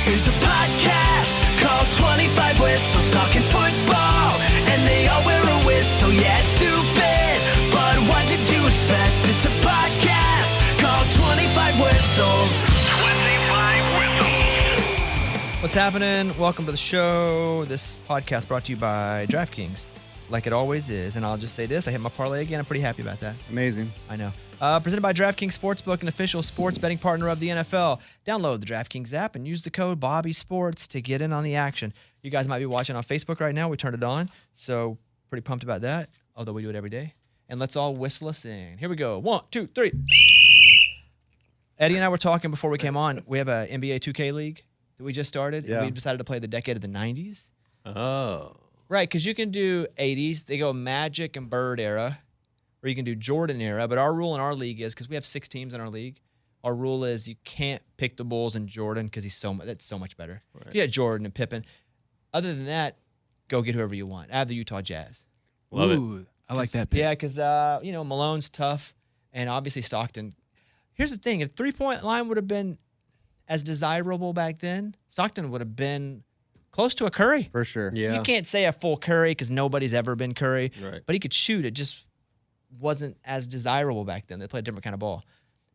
This is a podcast called 25 Whistles Talking Football, and they all wear a whistle. Yeah, it's stupid, but what did you expect? It's a podcast called 25 Whistles. 25 Whistles. What's happening? Welcome to the show. This podcast brought to you by DraftKings, like it always is. And I'll just say this, I hit my parlay again. I'm pretty happy about that. Amazing. I know. Presented by DraftKings Sportsbook, an official sports betting partner of the NFL. Download the DraftKings app and use the code BobbySports to get in on the action. You guys might be watching on Facebook right now. We turned it on, so pretty pumped about that, although we do it every day. And let's all whistle us in. Here we go. 1, 2, 3. Eddie and I were talking before we came on. We have a NBA 2K league that we just started. Yeah. And we decided to play the decade of the 90s. Oh. Right, because you can do 80s. They go Magic and Bird era. Or you can do Jordan era, but our rule in our league is, because we have 6 teams in our league, our rule is you can't pick the Bulls and Jordan because that's so much better. Right. You got Jordan and Pippen. Other than that, go get whoever you want. I have the Utah Jazz. Love it. I like that pick. Yeah, because Malone's tough, and obviously Stockton. Here's the thing: if three-point line would have been as desirable back then, Stockton would have been close to a Curry. For sure. Yeah. You can't say a full Curry because nobody's ever been Curry, Right. but he could shoot. It just wasn't as desirable back then. They played a different kind of ball.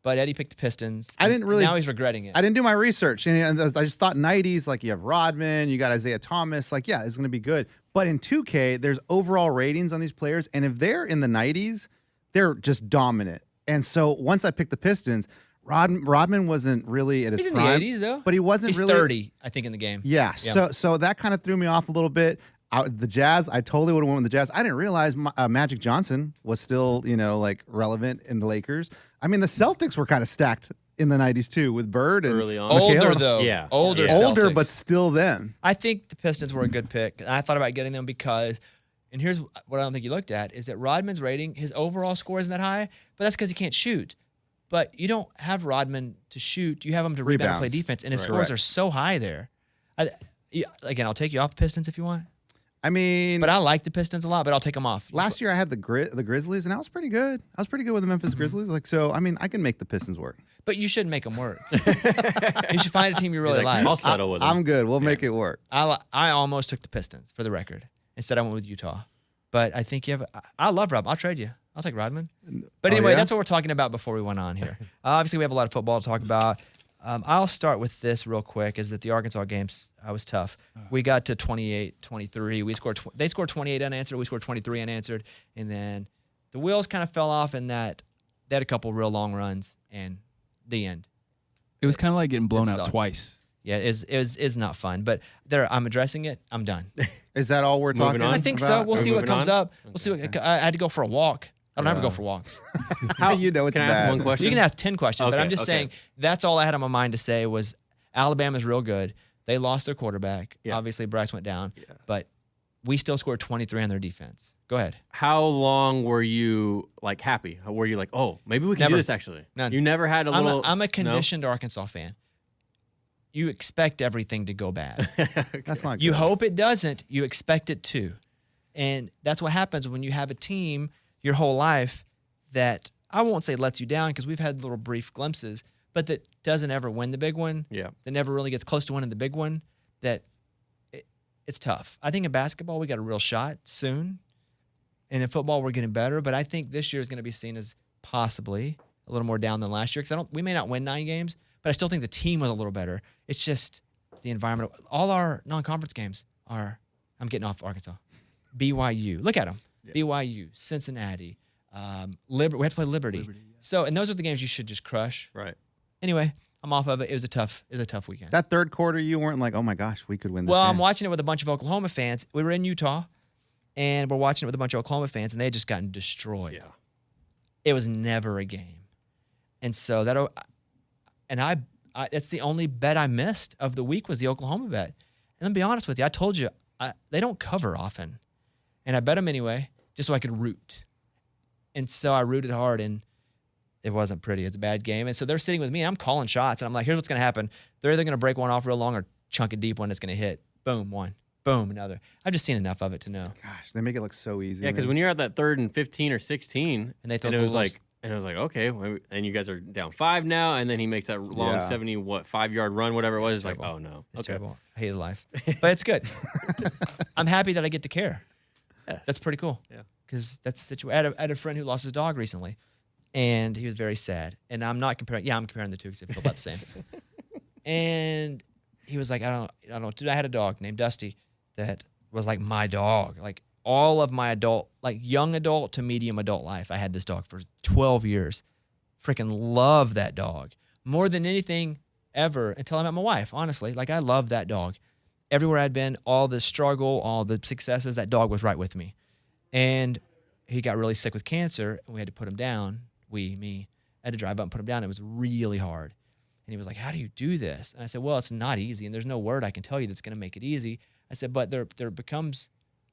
But Eddie picked the Pistons. I didn't really- Now he's regretting it. I didn't do my research, and I just thought 90s, like you have Rodman, you got Isaiah Thomas, like, yeah, it's going to be good. But in 2K, there's overall ratings on these players, and if they're in the 90s, they're just dominant. And so once I picked the Pistons, Rodman wasn't really at his He's in prime. the 80s, though. But he wasn't He's really 30, I think, in the game. Yeah, so that kind of threw me off a little bit. The Jazz, I totally would have went with the Jazz. I didn't realize Magic Johnson was still, relevant in the Lakers. I mean, the Celtics were kind of stacked in the 90s too with Bird and Early on. Older, Michaela. though. Yeah. Older, Yeah. Older, Celtics. but still them. I think the Pistons were a good pick. I thought about getting them because, and here's what I don't think you looked at, is that Rodman's rating, his overall score isn't that high, but that's because he can't shoot. But you don't have Rodman to shoot. You have him to rebound and play Rebounds. defense, and his Right. scores Correct. are so high there. Again, I'll take you off the Pistons if you want. I mean, But I like the Pistons a lot, but I'll take them off. last year I had the Grizzlies, and I was pretty good. I was pretty good with the Memphis Grizzlies. I can make the Pistons work. But you shouldn't make them work. You should find a team you really like. I'll settle with him. I'm good. We'll make it work. I almost took the Pistons, for the record. Instead, I went with Utah. But I think you have I love Rodman. I'll trade you. I'll take Rodman. But anyway, yeah? that's what we're talking about before we went on here. Obviously, we have a lot of football to talk about. I'll start with this real quick, is that the Arkansas game was tough. We got to 28-23. They scored 28 unanswered. We scored 23 unanswered. And then the wheels kind of fell off in that they had a couple real long runs and the end. It was kind of like getting blown It out sucked. twice. Yeah, it's not fun. But I'm addressing it. I'm done. Is that all we're Moving talking on? about? I think so. We'll Are we see what moving comes on? up. We'll see what I had to go for a walk. I don't ever go for walks. How, You know it's can I ask bad. one question? You can ask 10 questions, but Okay, I'm just saying that's all I had on my mind to say was Alabama's real good. They lost their quarterback. Yeah. Obviously, Bryce went down, Yeah. but we still scored 23 on their defense. Go ahead. How long were you happy? Were you like, oh, maybe we can Never. do this actually? None. You never had a little. I'm a no? conditioned Arkansas fan. You expect everything to go bad. Okay. That's not good. You hope it doesn't. You expect it to. And that's what happens when you have a team your whole life that I won't say lets you down, because we've had little brief glimpses, but that doesn't ever win the big one. Yeah. That never really gets close to winning the big one. It's tough. I think in basketball we got a real shot soon. And in football we're getting better, but I think this year is going to be seen as possibly a little more down than last year, because we may not win 9 games, but I still think the team was a little better. It's just the environment. All our non-conference games are, I'm getting off Arkansas. BYU. Look at them. Yeah. BYU, Cincinnati, we have to play Liberty. Liberty, yeah. So, and those are the games you should just crush. Right. Anyway, I'm off of it. It was a tough weekend. That third quarter, you weren't like, oh my gosh, we could win this Well, game. I'm watching it with a bunch of Oklahoma fans. We were in Utah, and we're watching it with a bunch of Oklahoma fans, and they had just gotten destroyed. Yeah. It was never a game. And so that's the only bet I missed of the week, was the Oklahoma bet. And to be honest with you, I told you, they don't cover often. And I bet them anyway, just so I could root. And so I rooted hard, and it wasn't pretty. It's a bad game. And so they're sitting with me, and I'm calling shots, and I'm like, here's what's going to happen. They're either going to break one off real long or chunk a deep one that's going to hit. Boom, one. Boom, another. I've just seen enough of it to know. Gosh, they make it look so easy. Yeah, because man. when you're at that 3rd and 15 or 16, And they throw it was the like, And I was like, okay. And you guys are down 5 now. And then he makes that long 5-yard run, whatever it was. It's like, oh, no. It's terrible. I hated life. But it's good. I'm happy that I get to care. Yeah. That's pretty cool. Yeah. Because that's the situation. I had a friend who lost his dog recently, and he was very sad. And I'm not comparing. Yeah, I'm comparing the two because they feel about the same. And he was like, I don't know. Dude, I had a dog named Dusty that was like my dog. Like all of my adult, like young adult to medium adult life, I had this dog for 12 years. Freaking love that dog more than anything ever until I met my wife, honestly. Like, I love that dog. Everywhere I'd been, all the struggle, all the successes, that dog was right with me. And he got really sick with cancer, and we had to put him down. Me, I had to drive up and put him down. It was really hard. And he was like, how do you do this? And I said, well, it's not easy, and there's no word I can tell you that's going to make it easy. I said, but there becomes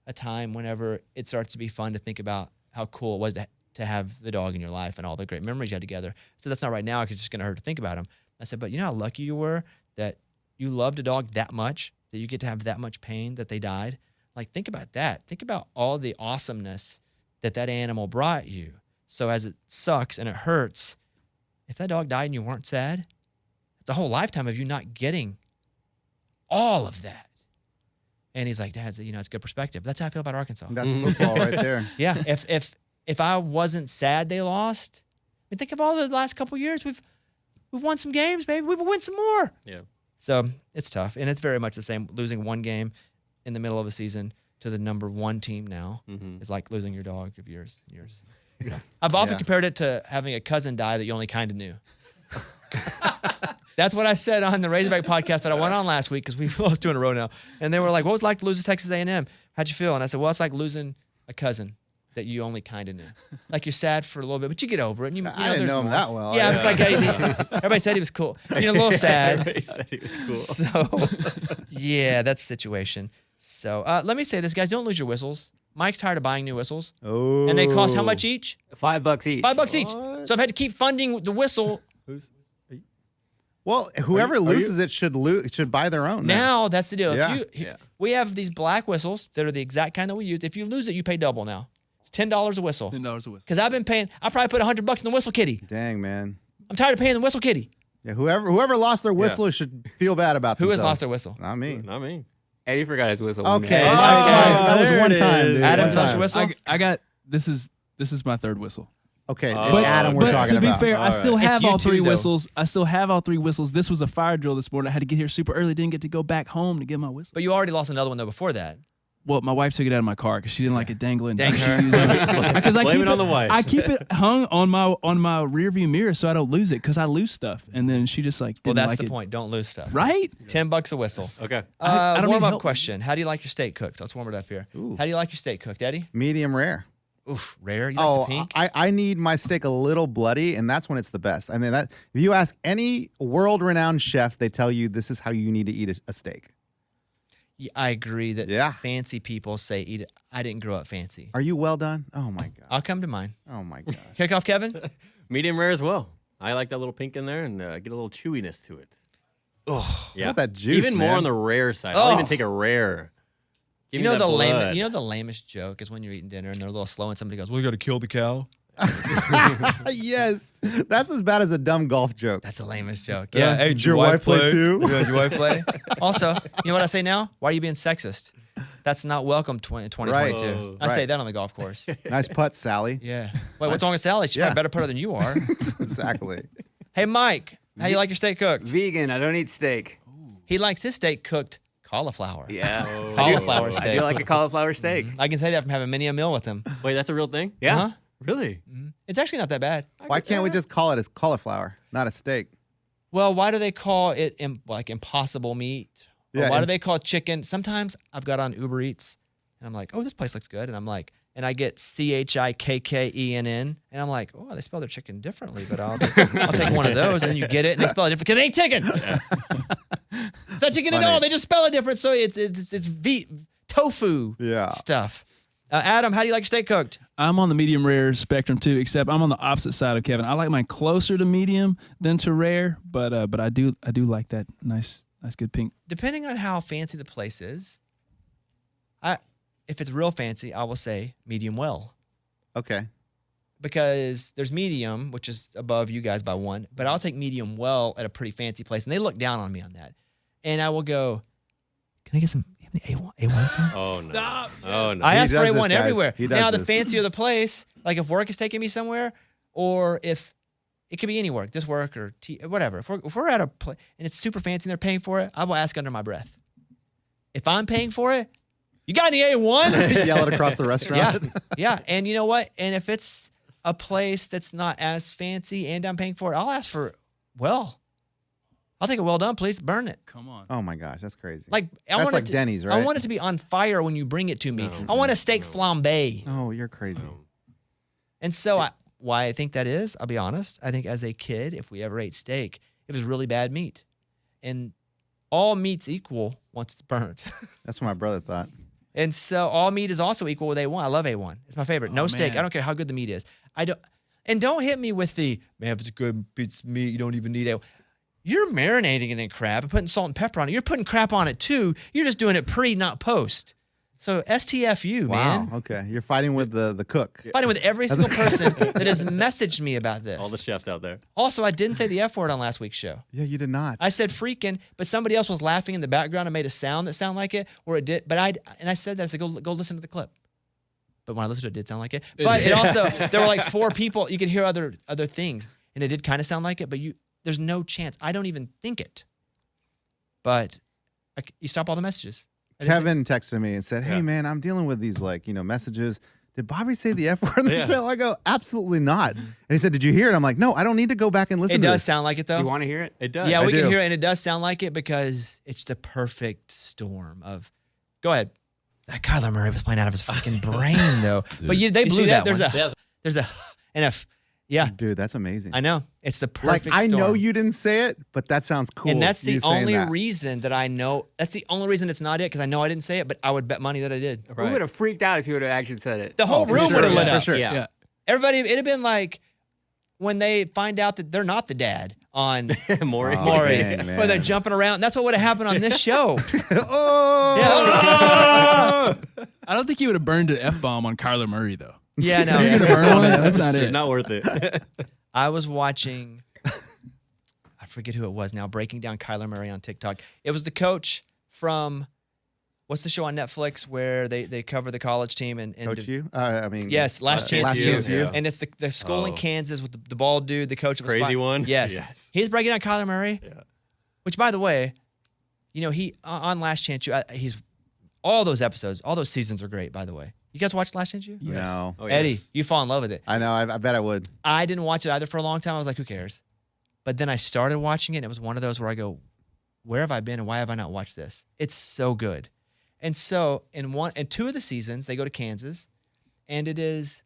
a time whenever it starts to be fun to think about how cool it was to have the dog in your life and all the great memories you had together. So that's not right now, because it's just going to hurt to think about him. I said, but you know how lucky you were that you loved a dog that much, that you get to have that much pain that they died? Like, think about that. Think about all the awesomeness that animal brought you. So as it sucks and it hurts, if that dog died and you weren't sad, it's a whole lifetime of you not getting all of that. And he's like, Dad, it's good perspective. That's how I feel about Arkansas. That's football right there. Yeah. If I wasn't sad they lost, I mean, think of all the last couple of years. We've won some games, maybe we will win some more. Yeah. So it's tough, and it's very much the same. Losing one game in the middle of a season to the number 1 team now is like losing your dog of years and years. So, I've often compared it to having a cousin die that you only kind of knew. That's what I said on the Razorback podcast that I went on last week, because we lost 2 in a row now. And they were like, what was it like to lose to Texas A&M? How'd you feel? And I said, well, it's like losing a cousin that you only kind of knew. Like, you're sad for a little bit, but you get over it. And you I didn't know him that well. Yeah, I was like, everybody said he was cool. A little sad. Everybody said he was cool. So, yeah, that's the situation. So, let me say this, guys. Don't lose your whistles. Mike's tired of buying new whistles. Oh. And they cost how much each? $5 each. $5 each. So I've had to keep funding the whistle. Well, whoever loses it should buy their own. Now, that's the deal. Yeah. We have these black whistles that are the exact kind that we use. If you lose it, you pay double now. It's $10 a whistle. $10 a whistle. Because I've been paying, I probably put $100 in the whistle kitty. Dang, man. I'm tired of paying the whistle kitty. Yeah, whoever lost their whistle should feel bad about Who themselves. has lost their whistle? Not me. Not me. Eddie forgot his whistle. Okay. Oh, That was there one it time, is. dude. Adam, One lost your time. whistle? I got this is my 3rd whistle. Okay, it's But- Adam we're But talking to be about. fair, I still It's have you all too, 3 though. whistles. I still have all 3 whistles. This was a fire drill this morning. I had to get here super early. Didn't get to go back home to get my whistle. But you already lost another one, though, before that. Well, my wife took it out of my car because she didn't like it dangling. Dang her. Because Blame it on the wife. I keep it hung on my rear view mirror so I don't lose it, because I lose stuff. And then she just like Well, didn't that's like the it. point. Don't lose stuff. Right? $10 a whistle. Okay. I don't need Warm-up help. question. How do you like your steak cooked? Let's warm it up here. Ooh. How do you like your steak cooked, Eddie? Medium rare. Oof, rare. You like the pink? I need my steak a little bloody, and that's when it's the best. I mean, that if you ask any world-renowned chef, they tell you this is how you need to eat a steak. Yeah, I agree that Yeah. fancy people say eat it. I didn't grow up fancy. Are you well done? Oh my god. I'll come to mine. Oh my gosh. Kickoff Kevin? Medium rare as well. I like that little pink in there and get a little chewiness to it. Oh, Yeah. What that juice, Even more man. on the rare side. I'll Oh. even take a rare. Give you me know that the blood. the lamest joke is when you're eating dinner and they're a little slow and somebody goes, "Well, you got to kill the cow." Yes, that's as bad as a dumb golf joke. That's the lamest joke. Yeah. Yeah. Hey, Did your wife play too? Yeah, did your wife play? Also, you know what I say now? Why are you being sexist? That's not welcome 2022. Right. Oh. I say Right. that on the golf course. Nice putt, Sally. Yeah. Wait, what's wrong with Sally? She's probably a better putter than you are. Exactly. Hey, Mike, how you like your steak cooked? Vegan. I don't eat steak. He likes his steak cooked cauliflower. Yeah. Cauliflower I steak. do like a cauliflower steak. I can say that from having many a meal with him. Wait, that's a real thing? Yeah. Uh-huh. Really? It's actually not that bad. Why can't we just call it as cauliflower, not a steak? Well, why do they call it like impossible meat? Or Yeah, why do and- they call it chicken? Sometimes I've got on Uber Eats and I'm like, oh, this place looks good. And I'm like, and I get CHIKKENN. And I'm like, oh, they spell their chicken differently, but I'll take one of those. And then you get it and they spell it different because it ain't chicken. It's not chicken at funny. all. They just spell it different. So it's tofu Yeah. stuff. Adam, how do you like your steak cooked? I'm on the medium rare spectrum too, except I'm on the opposite side of Kevin. I like mine closer to medium than to rare, but I do like that nice good pink. Depending on how fancy the place is, if it's real fancy, I will say medium well. Okay. because there's medium, which is above you guys by 1, but I'll take medium well at a pretty fancy place, and they look down on me on that. And I will go, can I get some A1 songs? Oh no! Stop. Oh no! I ask for does this, A1 guys. everywhere. He does Now, the this. fancier the place, like if work is taking me somewhere, or if it could be any work, this work or whatever. If we're at a place and it's super fancy and they're paying for it, I will ask under my breath. If I'm paying for it, you got any A1? Yell it across the restaurant. Yeah. And you know what? And if it's a place that's not as fancy and I'm paying for it, I'll ask for, I'll take it well done, please. Burn it. Come on. Oh my gosh, that's crazy. Like I That's want like it to, Denny's, I right? want it to be on fire when you bring it to me. No, I want a steak flambe. Oh, you're crazy. And so why I think that is, I'll be honest. I think as a kid, if we ever ate steak, it was really bad meat. And all meat's equal once it's burnt. That's what my brother thought. And so all meat is also equal with A1. I love A1. It's my favorite. No steak. man. I don't care how good the meat is. Don't hit me with the, man, if it's a good piece of meat, you don't even need A1. You're marinating it in crap and putting salt and pepper on it. You're putting crap on it too. You're just doing it pre, not post. So STFU, Wow. man. Okay, you're fighting with the cook. Fighting with every single person that has messaged me about this. All the chefs out there. Also, I didn't say the F word on last week's show. Yeah, you did not. I said freaking, but somebody else was laughing in the background and made a sound that sounded like it, or it did. But I said that. I said, go listen to the clip. But when I listened to it, it did sound like it. But it also, there were like 4 people. You could hear other things, and it did kind of sound like it. But there's no chance. I don't even think it. But you stop all the messages. Kevin texted me and said, "Hey Yeah. man, I'm dealing with these messages. Did Bobby say the F word on the Yeah. show?" I go, "Absolutely not." And he said, "Did you hear it?" I'm like, "No, I don't need to go back and listen It to does this." sound like it though. You want to hear it? It does. Yeah, I we can do. hear it, and it does sound like it because it's the perfect storm of. Go ahead. That Kyler Murray was playing out of his fucking brain though. But they blew see that. that There's a and a. Yeah, Dude, that's amazing. I know. It's the Like perfect I know storm. you didn't say it, but that sounds cool. And that's the you saying only that. reason that I know. That's the only reason it's not it, because I know I didn't say it, but I would bet money that I did. We would have freaked out if you would have actually said it. The whole for room sure, would have lit for up. sure. Yeah. Everybody, it'd have been like when they find out that they're not the dad on Maury. Oh, Maury, dang, man. or they're jumping around. That's what would have happened on this show. Oh, Yeah, I don't think you would have burned an F-bomb on Kyler Murray, though. yeah, no. You're gonna burn one? That's not it. Not worth it. I was watching, I forget who it was now, breaking down Kyler Murray on TikTok. It was the coach from, what's the show on Netflix where they cover the college team and Coach you? Yes, Last Chance Last U. Chance U. Yeah. And it's the school in Oh. Kansas with the bald dude, the coach. That was Crazy one? Yes. Yes. He's breaking down Kyler Murray. Yeah. Which, by the way, he on Last Chance U, he's all those episodes, all those seasons are great, by the way. You guys watch Last Chance U? No. Oh, Eddie, yes. you fall in love with it. I know. I bet I would. I didn't watch it either for a long time. I was like, who cares? But then I started watching it, and it was one of those where I go, where have I been and why have I not watched this? It's so good. And so in 2 of the seasons, they go to Kansas, and it is,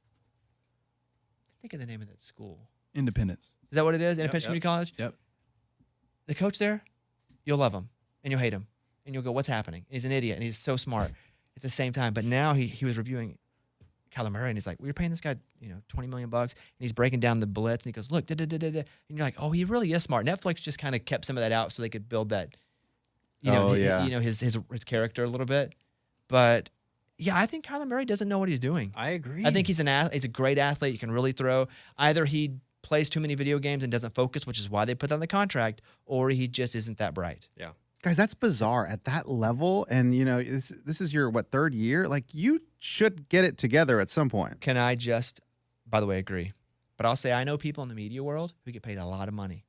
think of the name of that school. Independence. Is that what it is? Independence yep. Community College? Yep. The coach there, you'll love him, and you'll hate him. And you'll go, what's happening? And he's an idiot, and he's so smart at the same time. But now he was reviewing Kyler Murray, and he's like, we're paying this guy, $20 million, and he's breaking down the blitz, and he goes, look, and you're like, oh, he really is smart. Netflix just kind of kept some of that out so they could build that, his character a little bit. But yeah, I think Kyler Murray doesn't know what he's doing. I agree. I think he's a great athlete. He can really throw. Either he plays too many video games and doesn't focus, which is why they put that on the contract, or he just isn't that bright. Yeah. Guys, that's bizarre at that level. And, this is your, 3rd year? Like, you should get it together at some point. Can I just, by the way, agree? But I'll say I know people in the media world who get paid a lot of money.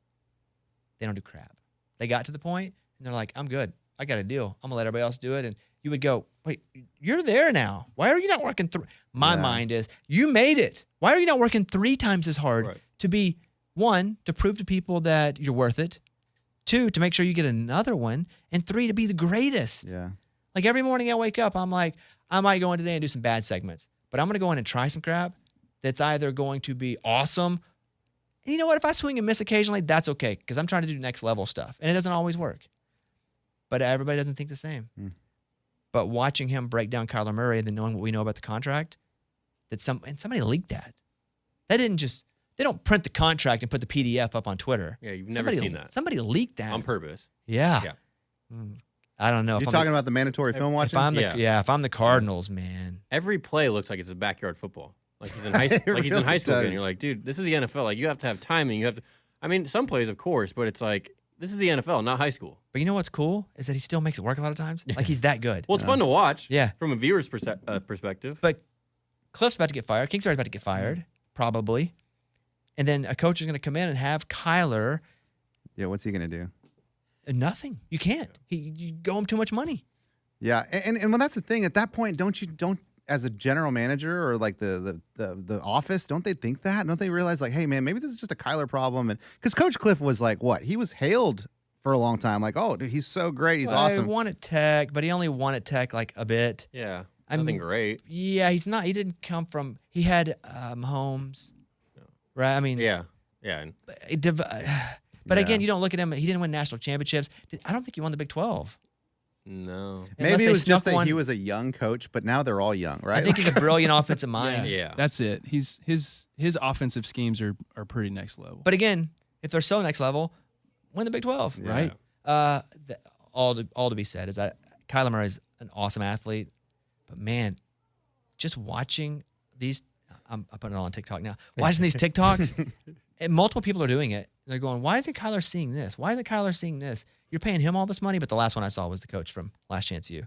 They don't do crap. They got to the point, and they're like, I'm good. I got a deal. I'm going to let everybody else do it. And you would go, wait, you're there now. Why are you not working? My mind is, you made it. Why are you not working 3 times as hard to be, 1, to prove to people that you're worth it, 2, to make sure you get another one, and 3, to be the greatest. Yeah. Like every morning I wake up, I'm like, I might go in today and do some bad segments, but I'm going to go in and try some crap that's either going to be awesome. And you know what? If I swing and miss occasionally, that's okay, because I'm trying to do next level stuff, and it doesn't always work. But everybody doesn't think the same. But watching him break down Kyler Murray and then knowing what we know about the contract, and somebody leaked that. They don't print the contract and put the PDF up on Twitter. Yeah, you've never seen that. Somebody leaked that. On purpose. Yeah. Yeah. I don't know. You're talking about the mandatory film watching? If I'm the Cardinals, man. Every play looks like it's a backyard football. Like he's in high school. Like he's in really high school again. does. You're like, dude, this is the NFL. Like you have to have timing. You have to. I mean, some plays, of course, but it's like this is the NFL, not high school. But you know what's cool is that he still makes it work a lot of times. Like he's that good. Well, it's fun to watch. Yeah. From a viewer's perspective. But Cliff's about to get fired. Kingsbury's about to get fired, probably. And then a coach is going to come in and have Kyler. Yeah, what's he going to do? Nothing. You can't. You go him too much money. Yeah, and well, that's the thing. At that point, don't as a general manager or like the office, don't they think that? Don't they realize like, hey man, maybe this is just a Kyler problem? And because Coach Cliff was like, what? He was hailed for a long time, like, oh, dude, he's so great, he's awesome. He won at Tech, but he only won at Tech like a bit. Yeah. I Nothing mean, great. Yeah, he's not. He didn't come from. He had Mahomes, right? I mean, Yeah. Yeah. But Yeah. again, you don't look at him. He didn't win national championships. I don't think he won the Big 12. No. Unless Maybe they it was just snuck that one. he was a young coach, but now they're all young, right? I think he's a brilliant offensive mind. Yeah. That's it. His offensive schemes are pretty next level. But again, if they're so next level, win the Big 12. Yeah. Right? All to be said is that Kyler Murray is an awesome athlete, but man, just watching these, I'm putting it all on TikTok now. Watching these TikToks, and multiple people are doing it. They're going, why isn't Kyler seeing this? Why isn't Kyler seeing this? You're paying him all this money, but the last one I saw was the coach from Last Chance U.